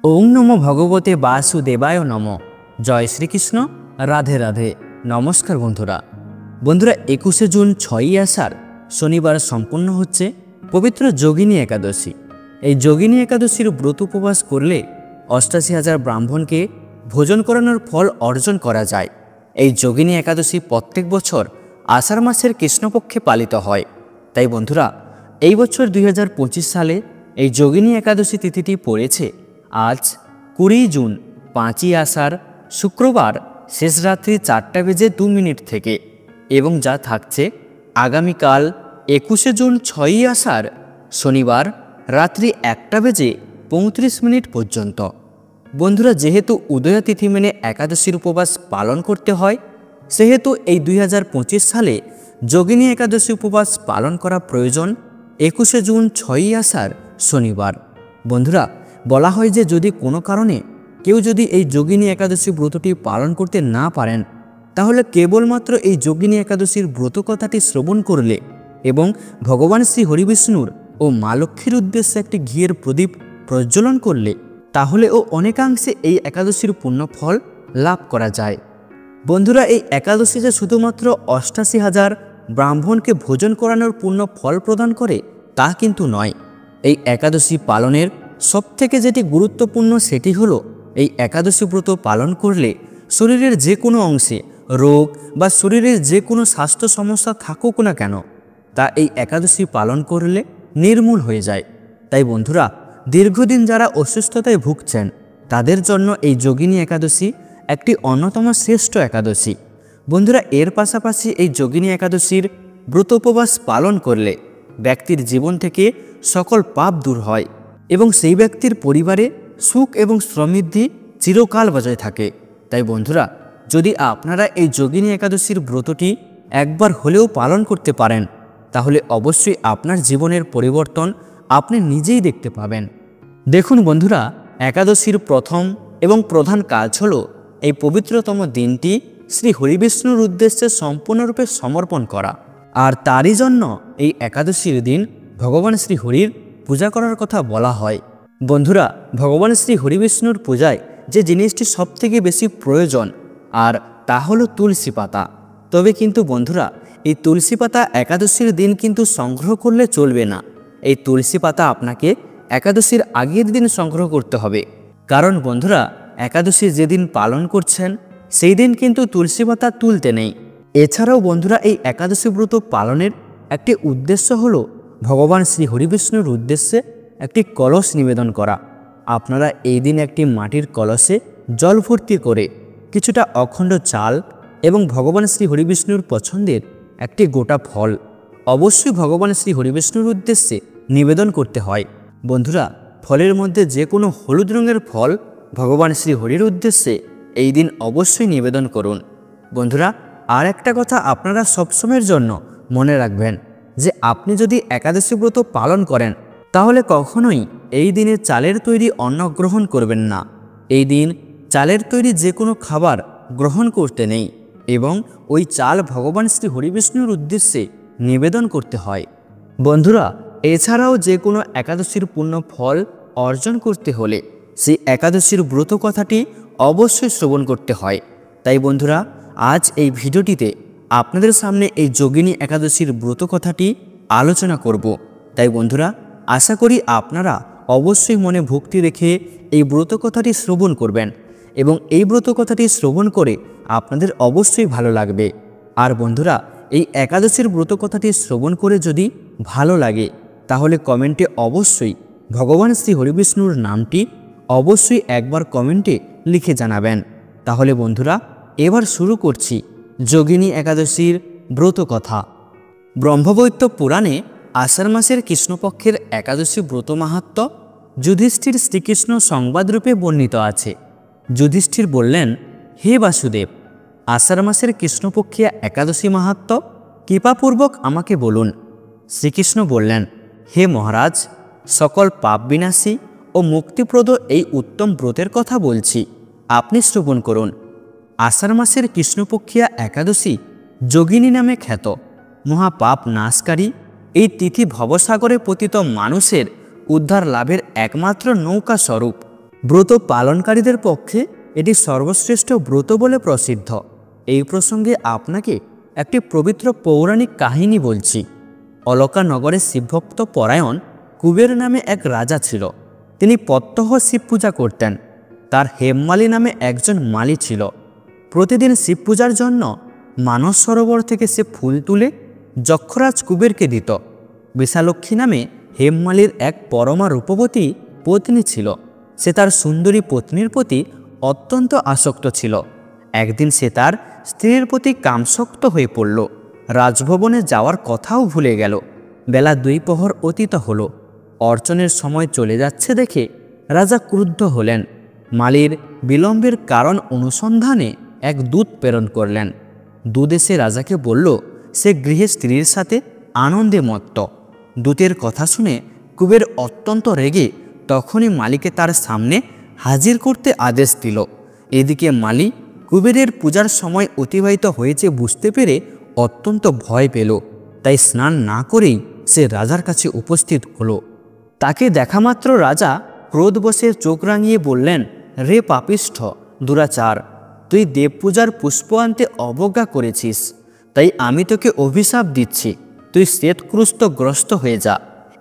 ওং নমো ভগবতে বাসুদেবায় নমো। জয় শ্রীকৃষ্ণ। রাধে রাধে। নমস্কার বন্ধুরা। 21শে জুন 6ই আষাঢ় শনিবার সম্পন্ন হচ্ছে পবিত্র যোগিনী একাদশী। এই যোগিনী একাদশীর ব্রত উপবাস করলে ৮৮,০০০ ব্রাহ্মণকে ভোজন করানোর ফল অর্জন করা যায়। এই যোগিনী একাদশী প্রত্যেক বছর আষাঢ় মাসের কৃষ্ণপক্ষে পালিত হয়। তাই বন্ধুরা, এই বছর 2025 সালে এই যোগিনী একাদশী তিথিটি পড়েছে আজ 20 জুন 5ই আষাঢ় শুক্রবার শেষ রাত্রি 4:02 থেকে, এবং যা থাকছে আগামীকাল 21শে জুন 6ই আষাঢ় শনিবার রাত্রি 1:35 পর্যন্ত। বন্ধুরা, যেহেতু উদয়া তিথি মেনে একাদশীর উপবাস পালন করতে হয়, সেহেতু এই 2025 সালে যোগিনী একাদশী উপবাস পালন করা প্রয়োজন 21শে জুন 6ই আষাঢ় শনিবার। বন্ধুরা, বলা হয় যে যদি কোনো কারণে কেউ যদি এই যোগিনী একাদশী ব্রতটি পালন করতে না পারেন, তাহলে কেবলমাত্র এই যোগিনী একাদশীর ব্রত কথাটি শ্রবণ করলে এবং ভগবান শ্রী হরিবিষ্ণুর ও মা লক্ষ্মীর উদ্দেশ্যে একটি ঘিয়ের প্রদীপ প্রজ্বলন করলে তাহলেও অনেকাংশে এই একাদশীর পুণ্য ফল লাভ করা যায়। বন্ধুরা, এই একাদশী যে শুধুমাত্র ৮৮,০০০ ব্রাহ্মণকে ভোজন করানোর পুণ্য ফল প্রদান করে তা কিন্তু নয়। এই একাদশী পালনের সবথেকে যেটি গুরুত্বপূর্ণ সেটি হলো এই একাদশী ব্রত পালন করলে শরীরের যে কোনো অংশে রোগ বা শরীরের যে কোনো স্বাস্থ্য সমস্যা থাকুক না কেন, তা এই একাদশী পালন করলে নির্মূল হয়ে যায়। তাই বন্ধুরা, দীর্ঘদিন যারা অসুস্থতায় ভুগছেন তাদের জন্য এই যোগিনী একাদশী একটি অন্যতম শ্রেষ্ঠ একাদশী। বন্ধুরা, এর পাশাপাশি এই যোগিনী একাদশীর ব্রত উপবাস পালন করলে ব্যক্তির জীবন থেকে সকল পাপ দূর হয় এবং সেই ব্যক্তির পরিবারে সুখ এবং সমৃদ্ধি চিরকাল বজায় থাকে। তাই বন্ধুরা, যদি আপনারা এই যোগিনী একাদশীর ব্রতটি একবার হলেও পালন করতে পারেন, তাহলে অবশ্যই আপনার জীবনের পরিবর্তন আপনি নিজেই দেখতে পাবেন। দেখুন বন্ধুরা, একাদশীর প্রথম এবং প্রধান কাজ হলো এই পবিত্রতম দিনটি শ্রী হরিবিষ্ণুর উদ্দেশ্যে সম্পূর্ণরূপে সমর্পণ করা, আর তারই জন্য এই একাদশীর দিন ভগবান শ্রী হরির পূজা করার কথা বলা হয়। বন্ধুরা, ভগবান শ্রী হরিবিষ্ণুর পূজায় যে জিনিসটি সবথেকে বেশি প্রয়োজন আর তা হলো তুলসী পাতা। তবে কিন্তু বন্ধুরা, এই তুলসী পাতা একাদশীর দিন কিন্তু সংগ্রহ করলে চলবে না। এই তুলসী পাতা আপনাকে একাদশীর আগের দিন সংগ্রহ করতে হবে, কারণ বন্ধুরা, একাদশী যেদিন পালন করছেন সেই দিন কিন্তু তুলসী পাতা তুলতে নেই। এছাড়াও বন্ধুরা, এই একাদশী ব্রত পালনের একটি উদ্দেশ্য হলো ভগবান শ্রী হরিবিষ্ণুর উদ্দেশ্যে একটি কলস নিবেদন করা। আপনারা এই দিন একটি মাটির কলসে জল ভর্তি করে কিছুটা অখণ্ড চাল এবং ভগবান শ্রী হরিবিষ্ণুর পছন্দের একটি গোটা ফল অবশ্যই ভগবান শ্রী হরিবিষ্ণুর উদ্দেশ্যে নিবেদন করতে হয়। বন্ধুরা, ফলের মধ্যে যে কোনো হলুদ রঙের ফল ভগবান শ্রী হরির উদ্দেশ্যে এই দিন অবশ্যই নিবেদন করুন। বন্ধুরা, আর একটা কথা আপনারা সবসময়ের জন্য মনে রাখবেন যে আপনি যদি একাদশী ব্রত পালন করেন তাহলে কখনোই এই দিনে চালের তৈরি অন্ন গ্রহণ করবেন না। এই দিন চালের তৈরি যে কোনো খাবার গ্রহণ করতে নেই এবং ওই চাল ভগবান শ্রী হরিবিষ্ণুর উদ্দেশ্যে নিবেদন করতে হয়। বন্ধুরা, এছাড়াও যে কোনো একাদশীর পূর্ণ ফল অর্জন করতে হলে সেই একাদশীর ব্রত কথাটি অবশ্যই শ্রবণ করতে হয়। তাই বন্ধুরা, আজ এই ভিডিওটিতে আপনাদের সামনে এই যোগিনী একাদশীর ব্রত কথাটি আলোচনা করব। তাই বন্ধুরা, আশা করি আপনারা অবশ্যই মনে ভক্তি রেখে এই ব্রত কথাটি শ্রবণ করবেন এবং এই ব্রত কথাটি শ্রবণ করে আপনাদের অবশ্যই ভালো লাগবে। আর বন্ধুরা, এই একাদশীর ব্রত কথাটি শ্রবণ করে যদি ভালো লাগে তাহলে কমেন্টে অবশ্যই ভগবান শ্রী হরিবিষ্ণুর নামটি অবশ্যই একবার কমেন্টে লিখে জানাবেন। তাহলে বন্ধুরা, এবার শুরু করছি যোগিনী একাদশীর ব্রত কথা। ব্রহ্মবৈত্য পুরাণে আষাঢ় মাসের কৃষ্ণপক্ষের একাদশী ব্রত মাহাত্ম্য যুধিষ্ঠির শ্রীকৃষ্ণ সংবাদরূপে বর্ণিত আছে। যুধিষ্ঠির বললেন, হে বাসুদেব, আষাঢ় মাসের কৃষ্ণপক্ষিয়া একাদশী মাহাত্ম্য কৃপাপূর্বক আমাকে বলুন। শ্রীকৃষ্ণ বললেন, হে মহারাজ, সকল পাপ বিনাশী ও মুক্তিপ্রদ এই উত্তম ব্রতের কথা বলছি, আপনি শ্রবণ করুন। আষাঢ় মাসের কৃষ্ণপক্ষিয়া একাদশী যোগিনী নামে খ্যাত। মহাপাপ নাশকারী এই তিথি ভবসাগরে পতিত মানুষের উদ্ধার লাভের একমাত্র নৌকা স্বরূপ। ব্রত পালনকারীদের পক্ষে এটি সর্বশ্রেষ্ঠ ব্রত বলে প্রসিদ্ধ। এই প্রসঙ্গে আপনাকে একটি পবিত্র পৌরাণিক কাহিনী বলছি। অলকা নগরে শিবভক্ত পরায়ণ কুবের নামে এক রাজা ছিল। তিনি প্রত্যহ শিব পূজা করতেন। তার হেমমালী নামে একজন মালী ছিল। প্রতিদিন শিব পূজার জন্য মানস সরোবর থেকে সে ফুল তুলে যক্ষরাজ কুবেরকে দিত। বিশালক্ষী নামে হেমমালীর এক পরমা রূপবতী পত্নী ছিল। সে তার সুন্দরী পত্নীর প্রতি অত্যন্ত আসক্ত ছিল। একদিন সে তার স্ত্রীর প্রতি কামশক্ত হয়ে পড়ল। রাজভবনে যাওয়ার কথাও ভুলে গেল। বেলা 2 প্রহর অতীত হল। অর্চনের সময় চলে যাচ্ছে দেখে রাজা ক্রুদ্ধ হলেন। মালীর বিলম্বের কারণ অনুসন্ধানে এক দূত প্রেরণ করলেন। দূত এসে রাজাকে বলল সে গৃহে স্ত্রীর সাথে আনন্দে মত্ত। দূতের কথা শুনে কুবের অত্যন্ত রেগে তখনই মালীকে তার সামনে হাজির করতে আদেশ দিল। এদিকে মালী কুবেরের পূজার সময় অতিবাহিত হয়েছে বুঝতে পেরে অত্যন্ত ভয় পেল। তাই স্নান না করেই সে রাজার কাছে উপস্থিত হলো। তাকে দেখামাত্র রাজা ক্রোধবশে চোখ রাঙিয়ে বললেন, রে পাপিষ্ঠ দুরাচার, তুই দেবপূজার পুষ্প আনতে অবজ্ঞা করেছিস, তাই আমি তোকে অভিশাপ দিচ্ছি। তুই শ্বেতক্রুষ্টগ্রস্ত হয়ে যা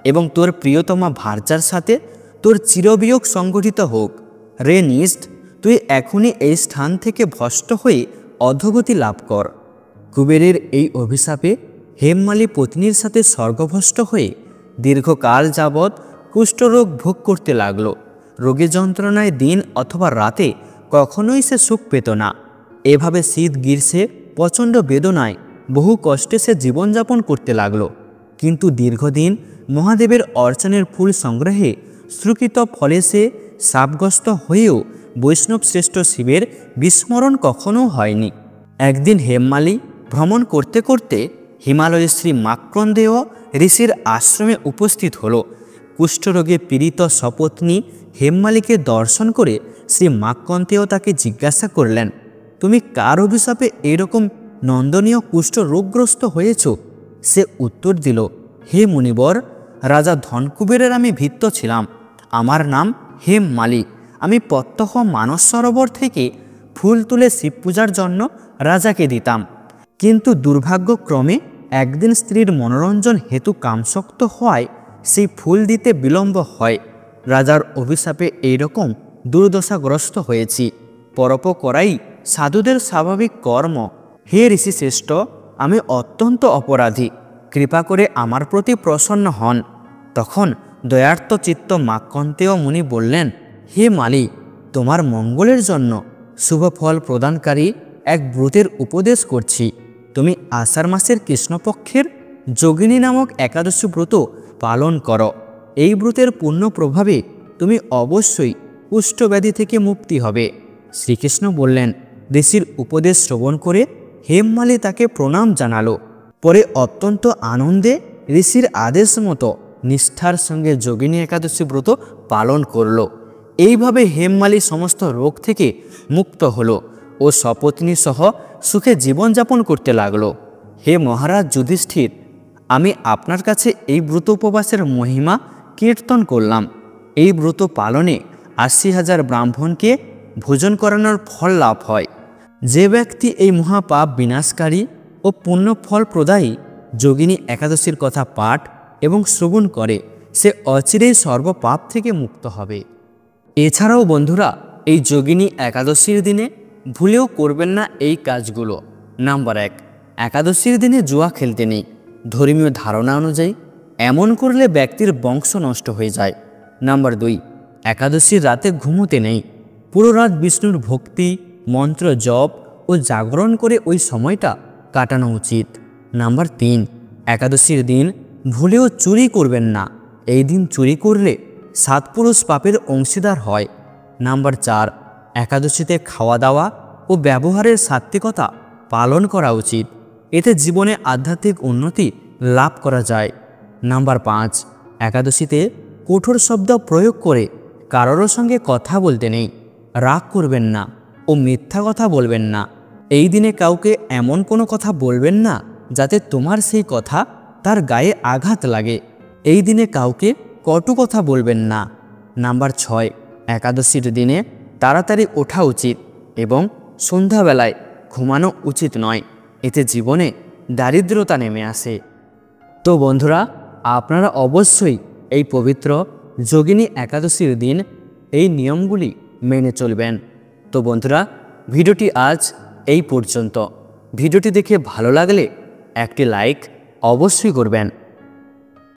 এবং তোর প্রিয়তমা ভার্যার সাথে তোর চিরবিয়োগ সংগঠিত হোক। রে নিষ্ঠ, তুই এখনই এই স্থান থেকে ভ্রষ্ট হয়ে অধোগতি লাভ কর। কুবেরের এই অভিশাপে হেমমালী পত্নীর সাথে স্বর্গভ্রষ্ট হয়ে দীর্ঘকাল যাবৎ কুষ্ঠরোগ ভোগ করতে লাগলো। রোগী যন্ত্রণায় দিন অথবা রাতে কখনোই সে সুখ পেত না। এভাবে শীত গ্রীষ্মে প্রচণ্ড বেদনায় বহু কষ্টে সে জীবনযাপন করতে লাগলো। কিন্তু দীর্ঘদিন মহাদেবের অর্চনের ফুল সংগ্রহে শ্রুকৃত ফলে সে শাপগ্রস্ত হয়েও বৈষ্ণব শ্রেষ্ঠ শিবের বিস্মরণ কখনো হয়নি। একদিন হেমমালী ভ্রমণ করতে করতে হিমালয়ের শ্রী মার্কণ্ডেয় ঋষির আশ্রমে উপস্থিত হল। কুষ্ঠরোগে পীড়িত সপত্নী হেমমালীকে দর্শন করে শ্রী মার্কণ্ডেয় তাকে জিজ্ঞাসা করলেন, তুমি কার অভিশাপে এরকম নন্দনীয় কুষ্ঠরোগগ্রস্ত হয়েছ? সে উত্তর দিল, হে মুনিবর, রাজা ধনকুবেরের আমি ভৃত্য ছিলাম। আমার নাম হেমমালী। আমি প্রত্যহ মানস সরোবর থেকে ফুল তুলে শিব পূজার জন্য রাজাকে দিতাম। কিন্তু দুর্ভাগ্যক্রমে একদিন স্ত্রীর মনোরঞ্জন হেতু কামশক্ত হওয়ায় সেই ফুল দিতে বিলম্ব হয়। রাজার অভিশাপে এইরকম দুর্দশাগ্রস্ত হয়েছি। পরোপকারই সাধুদের স্বাভাবিক কর্ম। হে ঋষিশ্রেষ্ঠ, আমি অত্যন্ত অপরাধী। কৃপা করে আমার প্রতি প্রসন্ন হন। তখন দয়ার্ত চিত্ত মার্কণ্ডেয় মুনি বললেন, হে মালী, তোমার মঙ্গলের জন্য শুভ ফল প্রদানকারী এক ব্রতের উপদেশ করছি। তুমি আষাঢ় মাসের কৃষ্ণপক্ষের যোগিনী নামক একাদশী ব্রত পালন করো। এই ব্রতের পূর্ণ প্রভাবে তুমি অবশ্যই কুষ্ঠব্যাধি থেকে মুক্তি হবে। শ্রীকৃষ্ণ বললেন। ঋষির উপদেশ শ্রবণ করে হেমমালী তাকে প্রণাম জানালো। পরে অত্যন্ত আনন্দে ঋষির আদেশ মতো নিষ্ঠার সঙ্গে যোগিনী একাদশী ব্রত পালন করল। এইভাবে হেমমালী সমস্ত রোগ থেকে মুক্ত হলো ও সপত্নী সহ সুখে জীবনযাপন করতে লাগলো। হে মহারাজ যুধিষ্ঠির, আমি আপনার কাছে এই ব্রত উপবাসের মহিমা কীর্তন করলাম। এই ব্রত পালনে ৮০,০০০ ব্রাহ্মণকে ভোজন করানোর ফল লাভ হয়। যে ব্যক্তি এই মহাপাপ বিনাশকারী ও পুণ্য ফল প্রদায়ী যোগিনী একাদশীর কথা পাঠ এবং শ্রবণ করে সে অচিরেই সর্বপাপ থেকে মুক্ত হবে। এছাড়াও বন্ধুরা, এই যোগিনী একাদশীর দিনে ভুলেও করবেন না এই কাজগুলো। নাম্বার 1, একাদশীর দিনে জুয়া খেলতে নেই। ধর্মীয় ধারণা অনুযায়ী এমন করলে ব্যক্তির বংশ নষ্ট হয়ে যায়। নাম্বার 2, একাদশীর রাতে ঘুমোতে নেই। পুরো রাত বিষ্ণুর ভক্তি মন্ত্র জপ ও জাগরণ করে ওই সময়টা কাটানো উচিত। নাম্বার 3, একাদশীর দিন ভুলেও চুরি করবেন না। এই দিন চুরি করলে 7 পুরুষ পাপের অংশীদার হয়। নাম্বার 4, একাদশীতে খাওয়া দাওয়া ও ব্যবহারের সাত্ত্বিকতা পালন করা উচিত। এতে জীবনে আধ্যাত্মিক উন্নতি লাভ করা যায়। নাম্বার 5, একাদশীতে কঠোর শব্দ প্রয়োগ করে কারোর সঙ্গে কথা বলতে নেই। রাগ করবেন না ও মিথ্যা কথা বলবেন না। এই দিনে কাউকে এমন কোনো কথা বলবেন না যাতে তোমার সেই কথা তার গায়ে আঘাত লাগে। এই দিনে কাউকে কটু কথা বলবেন না। নাম্বার 6, একাদশীর দিনে তাড়াতাড়ি ওঠা উচিত এবং সন্ধ্যাবেলায় ঘুমানো উচিত নয়, এতে জীবনে দারিদ্রতা নেমে আসে। তো বন্ধুরা, আপনারা অবশ্যই এই পবিত্র যোগিনী একাদশীর দিন এই নিয়মগুলি মেনে চলবেন। তো বন্ধুরা, ভিডিওটি আজ এই পর্যন্ত। ভিডিওটি দেখে ভালো লাগলে একটি লাইক অবশ্যই করবেন।